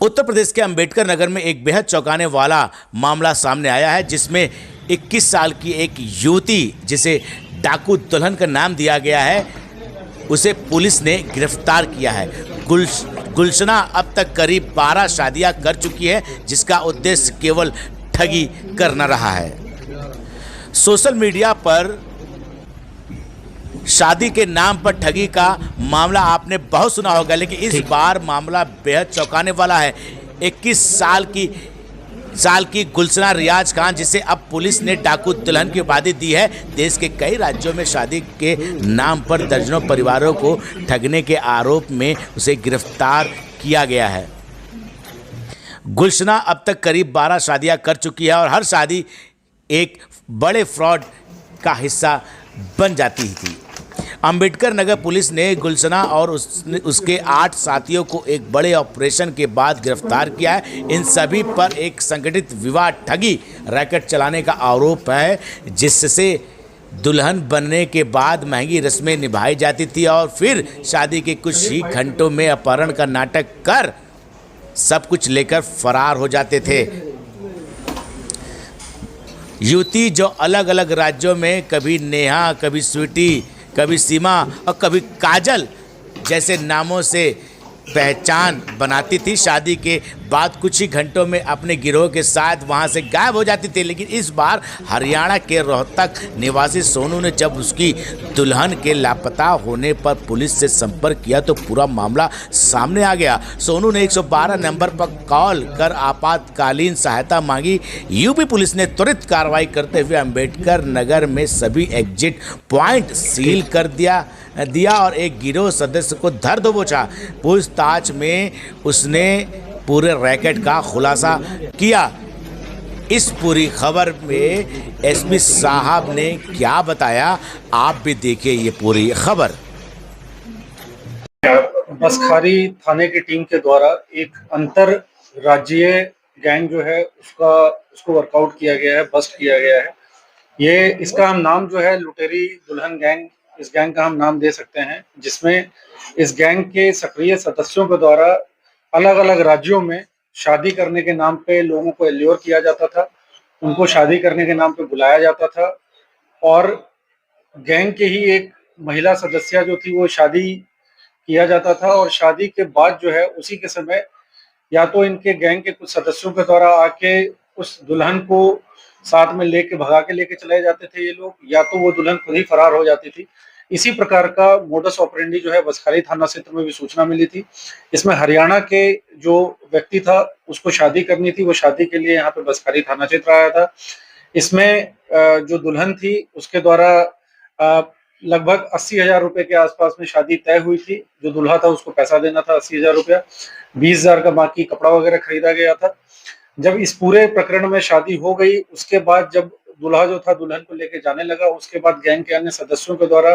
उत्तर प्रदेश के अंबेडकर नगर में एक बेहद चौंकाने वाला मामला सामने आया है, जिसमें 21 साल की एक युवती, जिसे डाकू दुल्हन का नाम दिया गया है, उसे पुलिस ने गिरफ्तार किया है। गुलशना अब तक करीब 12 शादियां कर चुकी है, जिसका उद्देश्य केवल ठगी करना रहा है। सोशल मीडिया पर शादी के नाम पर ठगी का मामला आपने बहुत सुना होगा, लेकिन इस बार मामला बेहद चौंकाने वाला है। 21 साल की गुलशना रियाज खान, जिसे अब पुलिस ने डाकू दुल्हन की उपाधि दी है, देश के कई राज्यों में शादी के नाम पर दर्जनों परिवारों को ठगने के आरोप में उसे गिरफ्तार किया गया है। गुलशना अब तक करीब 12 शादियां कर चुकी है और हर शादी एक बड़े फ्रॉड का हिस्सा बन जाती थी। अंबेडकर नगर पुलिस ने गुलशना और उसके 8 साथियों को एक बड़े ऑपरेशन के बाद गिरफ्तार किया है। इन सभी पर एक संगठित विवाह ठगी रैकेट चलाने का आरोप है, जिससे दुल्हन बनने के बाद महंगी रस्में निभाई जाती थी और फिर शादी के कुछ ही घंटों में अपहरण का नाटक कर सब कुछ लेकर फरार हो जाते थे। युवती जो अलग अलग राज्यों में कभी नेहा, कभी स्वीटी, कभी सीमा और कभी काजल जैसे नामों से पहचान बनाती थी, शादी के बाद कुछ ही घंटों में अपने गिरोह के साथ वहां से गायब हो जाती थी। लेकिन इस बार हरियाणा के रोहतक निवासी सोनू ने जब उसकी दुल्हन के लापता होने पर पुलिस से संपर्क किया तो पूरा मामला सामने आ गया। सोनू ने 112 नंबर पर कॉल कर आपातकालीन सहायता मांगी। यूपी पुलिस ने त्वरित कार्रवाई करते हुए अंबेडकर नगर में सभी एग्जिट पॉइंट सील कर दिया और एक गिरोह सदस्य को धर दबोचा। पूछताछ में उसने पूरे रैकेट का खुलासा किया। इस पूरी खबर में एसपी साहब ने क्या बताया, आप भी देखिए ये पूरी खबर। बसखारी थाने की टीम के द्वारा एक अंतर राज्यीय गैंग जो है उसको वर्कआउट किया गया है, बस्ट किया गया है। इसका हम नाम जो है लुटेरी दुल्हन गैंग, इस गैंग का हम नाम दे सकते हैं, जिसमें इस गैंग के सक्रिय सदस्यों के द्वारा अलग अलग राज्यों में शादी करने के नाम पे लोगों को एल्योर किया जाता था, उनको शादी करने के नाम पे बुलाया जाता था और गैंग के ही एक महिला सदस्य जो थी वो शादी किया जाता था और शादी के बाद जो है उसी के समय या तो इनके गैंग के कुछ सदस्यों के द्वारा आके उस दुल्हन को साथ में भगा के लेके चले जाते थे ये लोग, या तो वो दुल्हन खुद ही फरार हो जाती थी। इसी प्रकार का मोडस ऑपरेंडी जो है बसखाली थाना क्षेत्र में भी सूचना मिली थी। इसमें हरियाणा के जो व्यक्ति था उसको शादी करनी थी, वो शादी के लिए यहाँ पे बसखाली थाना क्षेत्र आया था। इसमें जो दुल्हन थी उसके द्वारा लगभग 80,000 रुपए के आसपास में शादी तय हुई थी। जो दूल्हा था उसको पैसा देना था 80,000 रुपया, 20,000 का बाकी कपड़ा वगैरह खरीदा गया था। जब इस पूरे प्रकरण में शादी हो गई, उसके बाद जब दूल्हा जो था दुल्हन को लेके जाने लगा, उसके बाद गैंग के अन्य सदस्यों के द्वारा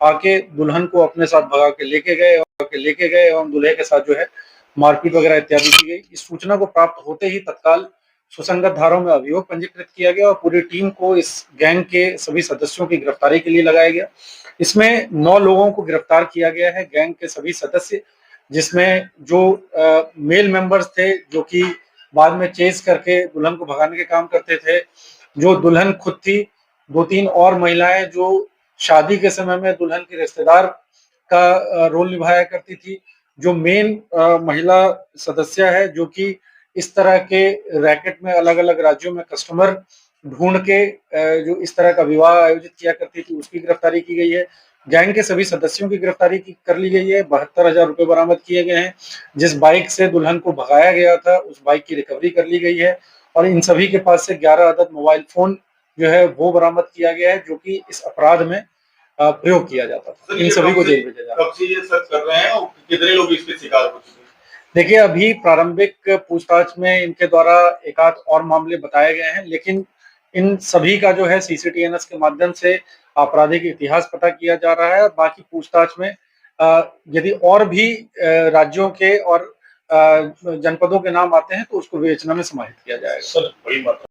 आके दुल्हन को अपने साथ भगा के लेके गए और दूल्हे के साथ जो है मारपीट वगैरह इत्यादि की गई। इस सूचना को प्राप्त होते ही तत्काल सुसंगत धाराओं में अभियोग पंजीकृत किया गया और पूरी टीम को इस गैंग के सभी सदस्यों की गिरफ्तारी के लिए लगाया गया। इसमें 9 लोगों को गिरफ्तार किया गया है, गैंग के सभी सदस्य, जिसमें जो मेल मेंबर्स थे जो कि बाद में चेस करके दुल्हन को भगाने के काम करते थे, जो दुल्हन खुद थी, 2-3 और महिलाएं जो शादी के समय में दुल्हन के रिश्तेदार का रोल निभाया करती थी, जो मेन महिला सदस्य है जो कि इस तरह के रैकेट में अलग अलग राज्यों में कस्टमर ढूंढ के जो इस तरह का विवाह आयोजित किया करती थी, उसकी गिरफ्तारी की गई है। गैंग के सभी सदस्यों की गिरफ्तारी कर ली गई है। 72,000 रुपए बरामद किए गए हैं। जिस बाइक से दुल्हन को भगाया गया था उस बाइक की रिकवरी कर ली गई है और इन सभी के पास से 11 अदद मोबाइल फोन जो है वो बरामद किया गया है, जो कि इस अपराध में प्रयोग किया जाता था। इन सभी को जेल भेजा जा रहा है। कब से ये सर्च कर रहे हैं और कितने लोग इसके शिकार हो चुके हैं? देखिए, अभी प्रारंभिक पूछताछ में इनके द्वारा एक आध और मामले बताए गए हैं, लेकिन इन सभी का जो है सीसीटीएनएस के माध्यम से आपराधिक इतिहास पता किया जा रहा है। बाकी पूछताछ में यदि और भी राज्यों के और जनपदों के नाम आते हैं तो उसको विवेचना में समाहित किया जाएगा। सर, बड़ी बात